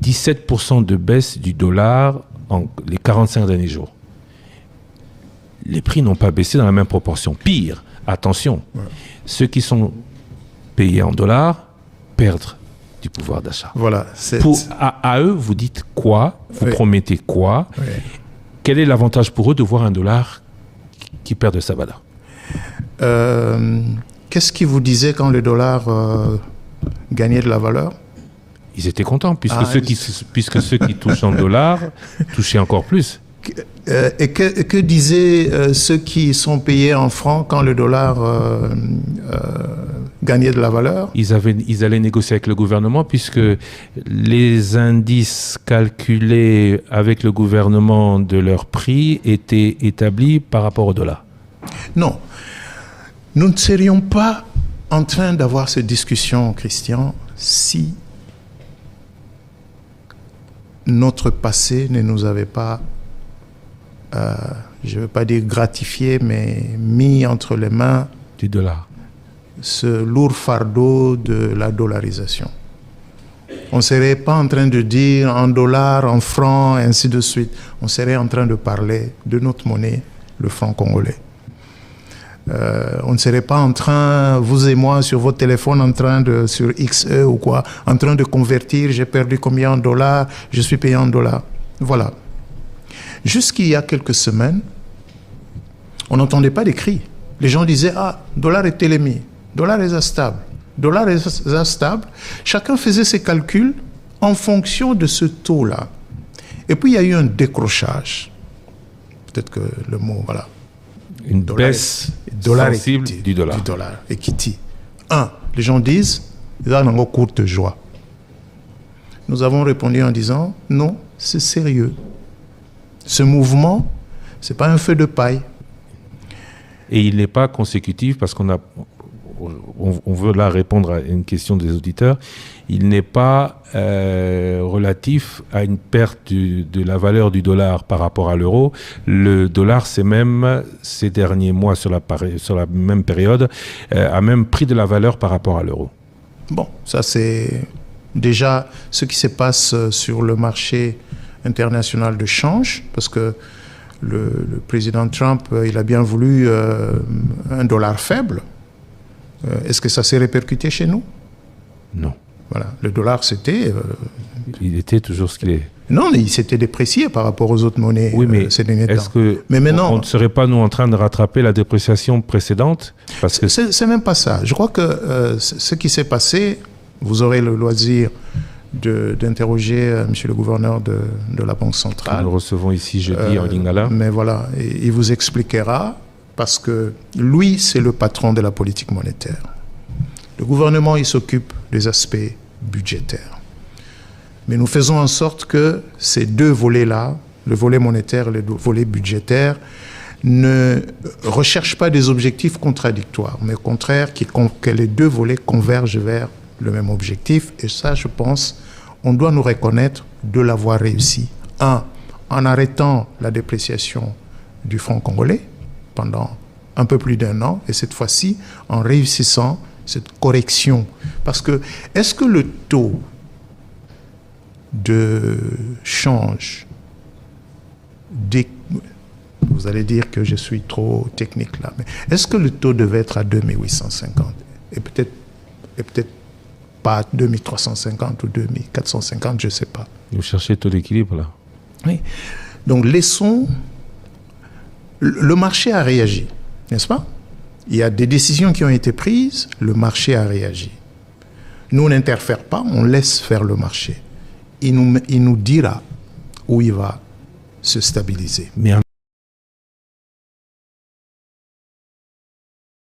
17% de baisse du dollar en les 45 derniers jours. Les prix n'ont pas baissé dans la même proportion. Pire, attention, ceux qui sont payés en dollars perdent du pouvoir d'achat. Voilà. À eux, vous dites quoi? Vous promettez quoi? Quel est l'avantage pour eux de voir un dollar qui perd de sa valeur? Qu'est-ce qu'ils vous disaient quand le dollar gagnait de la valeur? Ils étaient contents, puisque ceux qui touchent en dollars touchaient encore plus. Et que disaient ceux qui sont payés en francs quand le dollar gagnait de la valeur? Ils allaient négocier avec le gouvernement, puisque les indices calculés avec le gouvernement de leur prix étaient établis par rapport au dollar. Non. Nous ne serions pas en train d'avoir cette discussion, Christian, si notre passé ne nous avait pas, je ne veux pas dire gratifié, mais mis entre les mains du dollar, ce lourd fardeau de la dollarisation. On ne serait pas en train de dire en dollars, en francs, et ainsi de suite. On serait en train de parler de notre monnaie, le franc congolais. On ne serait pas en train, vous et moi, sur votre téléphone, en train de, sur XE ou quoi, en train de convertir, j'ai perdu combien en dollars, je suis payé en dollars. Voilà. Jusqu'il y a quelques semaines, on n'entendait pas des cris. Les gens disaient, ah, dollar est télémie, dollar est instable, dollar est instable. Chacun faisait ses calculs en fonction de ce taux-là. Et puis, il y a eu un décrochage. Peut-être que le mot, voilà. Une baisse sensible du dollar. Equity. Les gens disent, ils ont une courte joie. Nous avons répondu en disant, non, c'est sérieux. Ce mouvement, ce n'est pas un feu de paille. Et il n'est pas consécutif, parce qu'on veut là répondre à une question des auditeurs, il n'est pas relatif à une perte de la valeur du dollar par rapport à l'euro. Le dollar, c'est même, ces derniers mois, sur la même période, a même pris de la valeur par rapport à l'euro. Bon, ça c'est déjà ce qui se passe sur le marché international de change, parce que le président Trump, il a bien voulu un dollar faible. Est-ce que ça s'est répercuté chez nous? Non. Voilà, le dollar, c'était... il était toujours ce qu'il est. Non, il s'était déprécié par rapport aux autres monnaies ces derniers temps. Est-ce que maintenant, on ne serait pas, nous, en train de rattraper la dépréciation précédente? Parce que c'est même pas ça. Je crois que ce qui s'est passé, vous aurez le loisir d'interroger monsieur le gouverneur de la Banque centrale. Nous le recevons ici jeudi en Lingala. Mais voilà, il vous expliquera, parce que lui, c'est le patron de la politique monétaire. Le gouvernement, il s'occupe des aspects budgétaires. Mais nous faisons en sorte que ces deux volets-là, le volet monétaire et le volet budgétaire, ne recherchent pas des objectifs contradictoires, mais au contraire, que les deux volets convergent vers le même objectif. Et ça, je pense, on doit nous reconnaître de l'avoir réussi. En arrêtant la dépréciation du franc congolais pendant un peu plus d'1 an, et cette fois-ci, en réussissant cette correction. Parce que, est-ce que le taux de change, vous allez dire que je suis trop technique là, mais est-ce que le taux devait être à 2850 et peut-être pas 2350 ou 2450, je ne sais pas. Vous cherchez le taux d'équilibre là. Oui. Donc laissons... Le marché a réagi, n'est-ce pas? Il y a des décisions qui ont été prises, le marché a réagi. Nous, on n'interfère pas, on laisse faire le marché. Il nous dira où il va se stabiliser. Mais